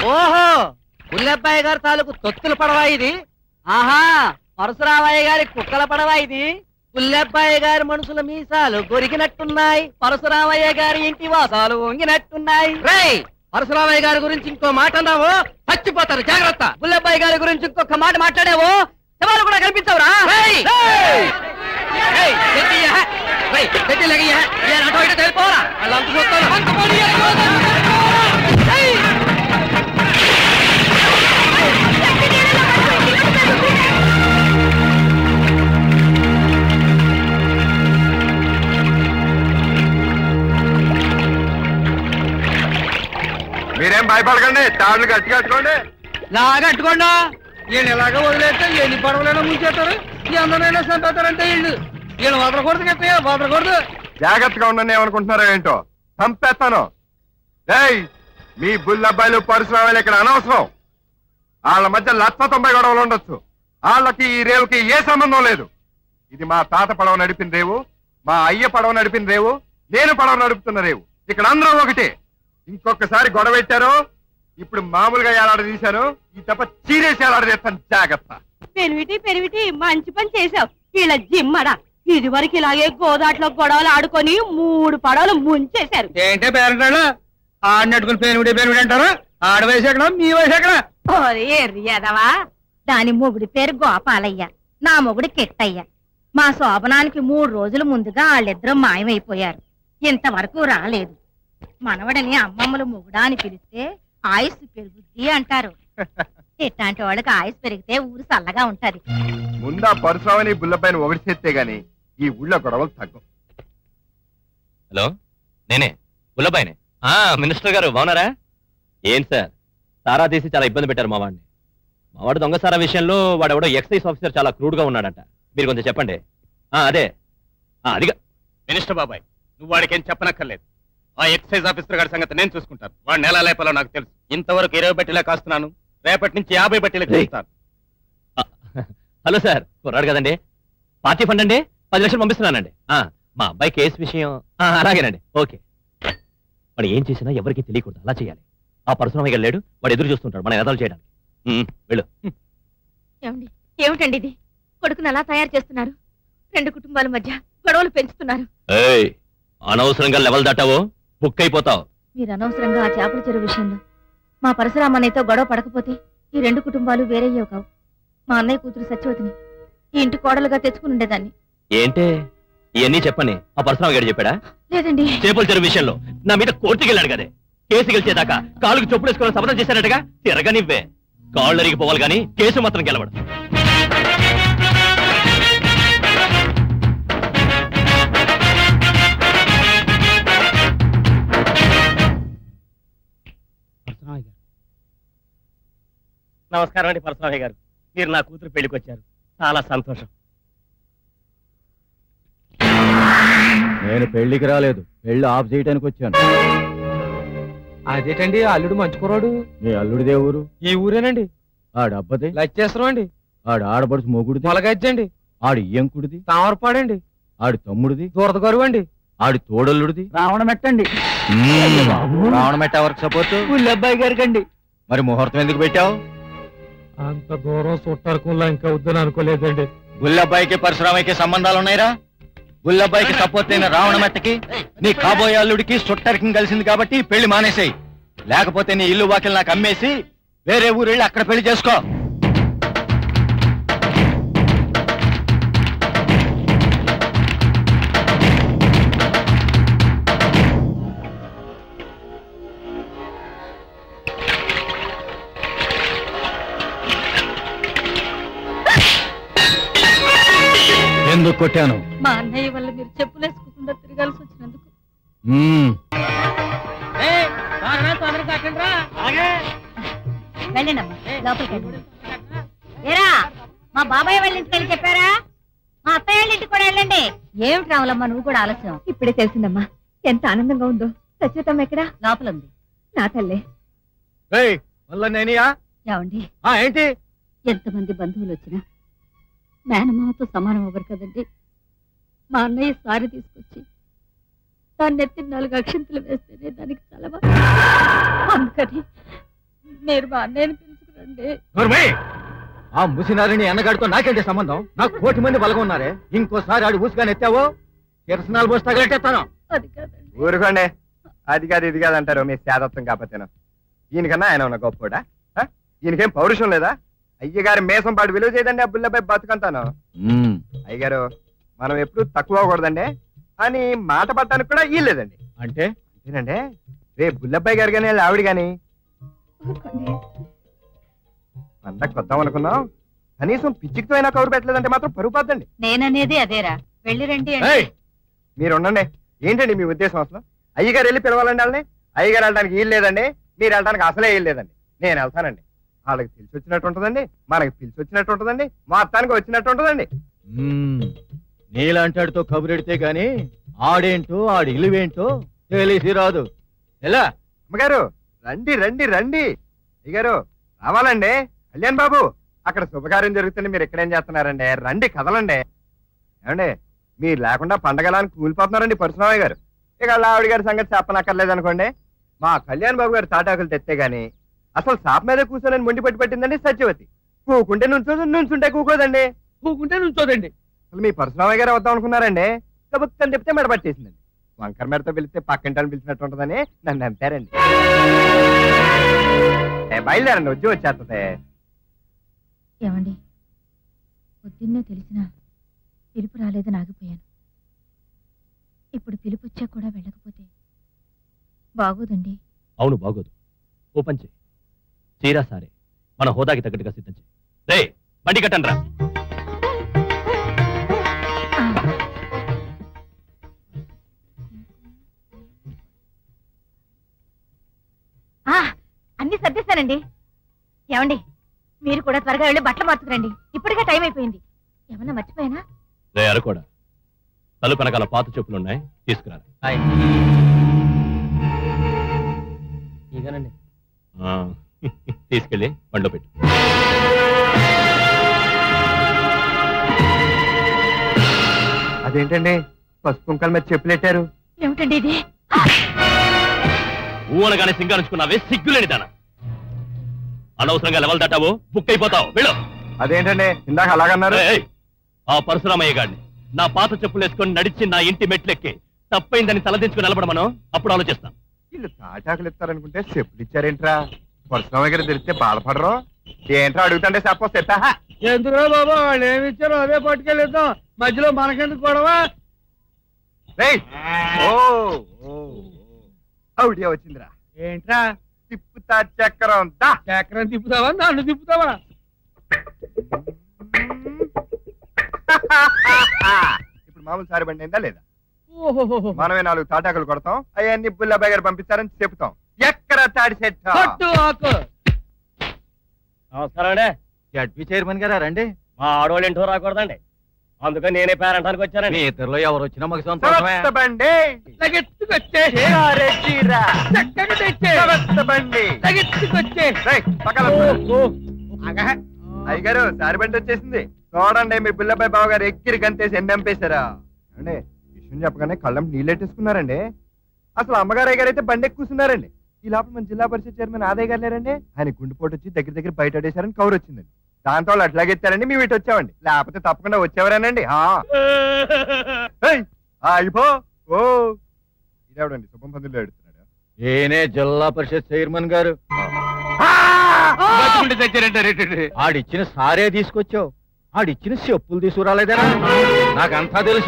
ఓహో, పుల్లబ్బాయి గారి తాలూకు తొత్తుల పడవా ఇది? ఆహా, పరశురామయ్య గారి కుక్కల పడవా ఇది? పుల్లబ్బాయి గారి మనుషుల మీసాలు గొరిగినట్టున్నాయి, పరశురామయ్య గారి ఇంటి వాసాలు వంగినట్టున్నాయి. రేయ్, పరశురామయ్య గారి గురించి ఇంకో మాట అన్నావు చచ్చిపోతారు, జాగ్రత్త. పుల్లబ్బాయి గారి గురించి ఇంకొక మాట మాట్లాడావు శవాలు కూడా కనిపించవురా. మీరేం భయపడకండి, తాళ్ళు గట్టి కట్టుకోండి. లాగట్టుకోండా, వీళ్ళు ఎలాగ వదిలేస్తే ఎన్ని పడవలైనా ముంచేస్తారు, ఎందరైనా చంపేస్తారంటే వీళ్ళు వదలకూడదు కదా, వదలకూడదు. జాగ్రత్తగా ఉండండి. ఏమనుకుంటున్నారో ఏంటో, చంపేస్తాను. ఏయ్, మీ బుల్లబ్బాయిలు పరశురామయ్యలు ఇక్కడ అనవసరం. వాళ్ళ మధ్య 190 గొడవలు ఉండొచ్చు. వాళ్ళకి ఈ రేవుకి ఏ సంబంధం లేదు. ఇది మా తాత పడవ నడిపిన రేవు, మా అయ్య పడవ నడిపిన రేవు, నేను పడవ నడుపుతున్న రేవు. ఇక్కడ అందరూ ఒకటే. ఇంకొకసారి గొడవ పెట్టారో ఇప్పుడు మామూలుగా ఏలాడ తీశాను, ఈ తప్ప చీరేసి ఏలాడ చేస్తాను. జాగ్రత్త. పెరివిటి మంచి పని చేసావు. ఇలా జిమ్మడా ఇది వరకు ఇలాగే గోదాట్లో గొడవలు ఆడుకొని 3 పడవలు ముంచేశారు. ఏంటే పేరంటాడు ఆడినట్టుకుని పెరివిడి అంటారా? ఆడ వయసు ఎక్కడ, మీ వయసు ఎక్కడ? ఎర్రియదవా, దాని మొగుడి పేరు గోపాలయ్య, నా మొగుడు కిట్టయ్య. మా శోభనానికి 3 రోజుల ముందుగా వాళ్ళిద్దరూ మాయమైపోయారు. ఇంతవరకు రాలేదు. మనవడని అమ్మమ్మలు మొగుడా అని పిలిస్తే ఆయుస్సు పెరుగుద్ది అంటారు. ఇట్లాంటి వాళ్ళకి ఆయుస్ పెరిగితే ఊరు చల్లగా ఉంటది. ముందా పరశురామని బుల్లపైన ఒకటి చేస్తే గాని ఈ ఊళ్ళో గొడవలు తగ్గం. హలో, నేనే బుల్లబాయినే. మినిస్టర్ గారు బాగున్నారా? ఏం సార్, సారా తీసి చాలా ఇబ్బంది పెట్టారు మా వాడిని. మా వాడు దొంగ సారా విషయంలో వాడెవడో ఎక్సైజ్ ఆఫీసర్ చాలా క్రూడ్ గా ఉన్నాడంట. మీరు కొంచెం చెప్పండి. అదే అదిగా మినిస్టర్ బాబాయ్, నువ్వు వాడికి ఏం చెప్పనక్కర్లేదు. ఆ ఎక్సైజ్ ఆఫీసర్ గారి సంగతి నేను చూసుకుంటాను. వాడు నెల లేపాలో నాకు తెలుసు. ఇంతవరకు 20 బట్టీలా కాస్తున్నాను, రేపటి నుంచి 50 బట్టీలకు చేస్తాను. హలో సార్, కుర్రాడు కదండి, పార్టీ ఫండ్ అండి, 10 లక్షలు పంపిస్తున్నానండి. మా అబ్బాయి కేసు విషయం అలాగేనండి. ఓకే, వాడు ఏం చేసినా ఎవరికి తెలియకూడదు, అలా చేయాలి. ఆ పరశురామయ్య గారు లేడు, వాడు ఎదురు చూస్తుంటాడు మనం ఎదలు చేయడానికి. వెళ్ళు. ఏమిటండి ఇది? కొడుకును అలా తయారు చేస్తున్నారు. 2 కుటుంబాల మధ్య గొడవలు పెంచుతున్నారు. అనవసరంగా లెవెల్ దాటావో బుక్ అయిపోతావు. మీరు అనవసరంగా ఆ చేపల చెరువు విషయంలో మా పరశురామన్నయ్యతో గొడవ పడకపోతే ఈ 2 కుటుంబాలు వేరయ్యేవి కావు. మా అన్నయ్య కూతురు సత్యవతిని ఈ ఇంటి కోడలుగా తెచ్చుకుని ఉండేదాన్ని. ఏంటే ఇవన్నీ చెప్పని ఆ పరశురామ గారు చెప్పాడా? లేదండి. చేపల చెరువు విషయంలో నా మీద కోర్టుకి వెళ్ళాడు కదే. కేసు గెలిచేదాకా కాళ్ళకు చొప్పులు వేసుకోవడం శపథం చేశాడటగా. తిరగనివ్వే, కాళ్ళు అరిగిపోవాలి కానీ కేసు మాత్రం గెలవడు. నమస్కారం అండి పరశురామయ్య గారు, మీరు నా కూతురు పెళ్లికి వచ్చారు, చాలా సంతోషం. నేను పెళ్లికి రాలేదు, పెళ్లి ఆఫ్ చేయడానికి వచ్చాను. అదేటండి, అల్లుడు మంచుకురాడు. మీ అల్లుడిదే ఊరు? ఈ ఊరేనండి. ఆడబ్బది లచ్చేశ్వరం అండి. ఆడు ఆడపడుచు మొగుడిది మొలగజ్జండి. ఆడు ఇయ్యంకుడిది తామరపాడండి. ఆడి తమ్ముడిది దూరదగరువు అండి. ఆడి తోడల్లుడిది రావణమెట్టండి. రావణమెట్ట ఎవరికి సపోర్ట్? పుల్లబ్బాయి గారికి అండి. మరి ముహూర్తం ఎందుకు పెట్టావు? అంత దూరం చుట్టారుకుల్లా ఇంకా వద్దని అనుకోలేదండి. గుల్లబ్బాయికి పరశురామయ్యకి సంబంధాలు ఉన్నాయిరా? గుల్లబ్బాయికి సపోర్ట్ అయిన రావణమెట్టకి నీ కాబోయే అల్లుడికి సుట్టరికం కలిసింది కాబట్టి పెళ్లి మానేసాయి. లేకపోతే నీ ఇల్లు వాకిలు నాకు అమ్మేసి వేరే ఊరు వెళ్ళి అక్కడ పెళ్లి చేసుకో. ఎందుకు కొట్టాను? మా అన్నయ్య వల్ల మీరు చెప్పులేసుకోకుండా తిరగాల్సి వచ్చినందుకు. వెళ్ళండమ్మా, లోపలికి వెళ్ళండి. ఏరా, మా బాబాయ్ వాళ్ళ ఇంటికి వెళ్ళి చెప్పారా? మా అత్తయ్య వాళ్ళ ఇంటికి కూడా వెళ్ళండి. ఏమిటి రావాలమ్మా నువ్వు కూడా ఆలస్యం? ఇప్పుడే తెలిసిందమ్మా, ఎంత ఆనందంగా ఉందో. సత్యతమ్మ ఎక్కడా? లోపల ఉంది. నా తల్లే. ఏమండి, ఏంటి? ఎంతమంది బంధువులు వచ్చినా మేనమామతో సమానం అవ్వరు కదండి. మా అన్నయ్య సారి తీసుకొచ్చి దాన్ని ఎత్తి 4 అక్షంతలు వేస్తేనే దానికి చలవ. అందుకని మీరు మా అన్నయ్యని పిలుచుకురండి. నోర్మయ్! ఆ ముసినారిని అన్నగాడితో నాకేంటి సంబంధం? నాకు 1,000,000 మంది బలగం ఉన్నారే. ఇంకోసారి ఆడు ఊసుగాని ఎత్తావో కిరసనాలు పోసి తగలెట్టేస్తాను. అది కాదండి. ఊరుకోండి. అది కాదు ఇది కాదు అంటారు మీ శాదత్వం కాకపోతేను. ఈయనకన్నా ఆయన ఉన్న గొప్పోడా? ఈయనకేం పౌరుషం లేదా? అయ్యగారి మేసం పాటు విలువ చేయదండి ఆ బుల్లపై బతుకంతాను. అయ్యగారు మనం ఎప్పుడు తక్కువ అవ్వకూడదండి అని మాట పట్టడానికి కూడా ఇల్లేదండి. అంటే అంతేనండి. రేపు బుల్లబ్బాయి గారు కానీ ఆవిడ గాని ఊరుకోండి. పండగ కొద్దాం అనుకున్నాం, కనీసం పిచ్చికితో అయినా కౌరు పెట్టలేదంటే మాత్రం పరుగు పద్దండి. నేననేది అదేరా, వెళ్ళి రండి ఏయ్! మీరు ఉండండి. ఏంటండి మీ ఉద్దేశం అసలు? అయ్యగారు వెళ్ళి పిలవాలండి వాళ్ళని? అయ్యగారు వెళ్ళడానికి వీలు లేదండి, మీరు వెళ్ళడానికి అసలే వీలు లేదండి. నేను వెళ్తానండి. వాళ్ళకి పిలిచి వచ్చినట్టు ఉంటుందండి, మనకి పిలిచి వచ్చినట్టు ఉంటుందండి, మొత్తానికి వచ్చినట్టు ఉంటుందండి. నీలాంటాడితో కబురెడితే గాని ఆడేంటో ఆడి ఇలువేంటో తెలిసి రాదు. ఎలా అమ్మగారు రండి రండి రండి. అయ్యగారు రావాలండి. కళ్యాణ్ బాబు అక్కడ శుభకార్యం జరుగుతుంది, మీరు ఇక్కడేం చేస్తున్నారండి? రండి కదలండి. ఏమండి మీరు లేకుండా పండగలానికి కూలిపోతున్నారండి పరశురామయ్య గారు. ఇక ఆవిడ గారి సంగతి చెప్పనక్కర్లేదు అనుకోండి. మా కళ్యాణ్ బాబు గారు తాటాకులు తెస్తే గాని అసలు సాప్ మీద కూర్చోలేని మొండి పట్టి పెట్టిందండి సత్యవతి. కూకుంటే నుంచోదు, నుంచుంటే కూకోదండి. కూకుంటే నుంచోదండి. అసలు మీ పరశురామయ్య గారు వద్దాం అనుకున్నారండి, ప్రభుత్వం చెప్తే మెడ పట్టేసిందండి. వంకర మెడతో పిలిస్తే పక్కింటాన్ని పిలిచినట్టు ఉంటుందని నన్ను అంటారండి. బయలుదేరండి, వచ్చి వచ్చేస్తుంది. ఏమండి, పొద్దున్నే తెలిసినా పిలుపు రాలేదని ఆగిపోయాను. ఇప్పుడు పిలుపు వచ్చా కూడా వెళ్ళకపోతే బాగోదండి. అవును బాగోదు. ఓ పంచే చీరా సారే మన హోదాకి తగ్గట్టుగా సిద్ధం చేయి. రే బండి కట్టండి రా. అన్ని సర్దిస్తానండి. ఏమండి మీరు కూడా త్వరగా వెళ్ళి బట్టలు మార్చుకురండి, ఇప్పటికే టైం అయిపోయింది. ఏమన్నా మర్చిపోయానా? రే అరకోడా, తలుపు వెనకాల పాత చెప్పులున్నాయి, తీసుకురా. ఇదేనండి. తీసుకెళ్ళి బండిలో పెట్టు. అదేంటండి పసుపు కుంకాల మీద చెప్పులెట్టారు? ఏమిటండి ఇది? ఊనగానే సింగారించుకున్నావే సిగ్గులేని దాన. అనవసరంగా లెవెల్ దాటావు, బుక్ అయిపోతావు. వెళ్ళు. అదేంటండి ఇందాక అలాగన్నారు? ఏయ్, ఆ పరశురామయ్య గారిని నా పాత చెప్పులు వేసుకొని నడిచి నా ఇంటి మెట్లెక్కి తప్పైందని తలదించుకుని నిలబడమను, అప్పుడు ఆలోచిస్తాను. వీళ్ళు తాటాకులు ఇస్తారనుకుంటే చెప్పులు ఇచ్చారేంట్రా? పరశురామయ్య గారు తెలిస్తే బాధపడరు? ఏంట్రా అడుగుతుంటే చెప్పొస్తే ఎందుకురా బాబా, వాళ్ళు ఏమి ఇచ్చారో అదే పట్టుకెళ్ళిద్దాం, మధ్యలో మనకెందుకు గొడవ? అవుడియా వచ్చిందిరా. ఏంట్రా తిప్పుతా చక్రం దా. చక్రం తిప్పుతావా, నన్ను తిప్పుతావా? ఇప్పుడు మామూలు సారి బండి అయిందా లేదా? ఓహో, మనమే 4 తాటాకులు కొడతాం, అవన్నీ బుల్లబాయ్ గారు పంపిస్తారని చెప్తాం. ఎక్కడ తాడి చెట్టు? పట్టు ఆకు. నమస్కారం అండి. జడ్పీ చైర్మన్ గారా రండి. మా ఆడవాళ్ళు ఇంటో రాకూడదండి, అందుకని నేనే పేరంటానికి వచ్చానండి. మీ ఇద్దరులో ఎవరు వచ్చినా మాకు సంతోషమే. కొత్త బండి లగెత్తుకొచ్చే, రెడ్డిరా. చక్కగా తెచ్చే, కొత్త బండి లగెత్తుకొచ్చే. రేయ్, పక్కన అయ్యగారు సారి బండి వచ్చేసింది. చూడండి మీ బుల్లబాయ్ బావ గారు ఎక్కిరి గంతేసి ఎంపేశారా అండి. విషయం చెప్పగానే కళ్ళం నీళ్ళెట్టేసుకున్నారండి. అసలు అమ్మగారు అయ్యగారు అయితే బండి ఎక్కుతున్నారండి. ఈ లోపల మన జిల్లా పరిషత్ చైర్మన్ ఆదయ్య గారు లేరండి, ఆయన గుండెపోటు వచ్చి దగ్గర బయట పడేశారని కౌరు వచ్చిందండి. దాంతో వాళ్ళు అట్లాగెత్తారండి, మేము ఇటు వచ్చామండి. లేకపోతే తప్పకుండా వచ్చేవారేనండి. అయిపో ఓ ఇదేవడండి శుభం పందులు ఎడుతున్నాడు. ఏనే జిల్లా పరిషత్ చైర్మన్ గారు. ఆడిచ్చిన సారే తీసుకొచ్చావు, ఆడిచ్చిన చెప్పులు తీసుకురాలేదనా? నాకంతా తెలుసు.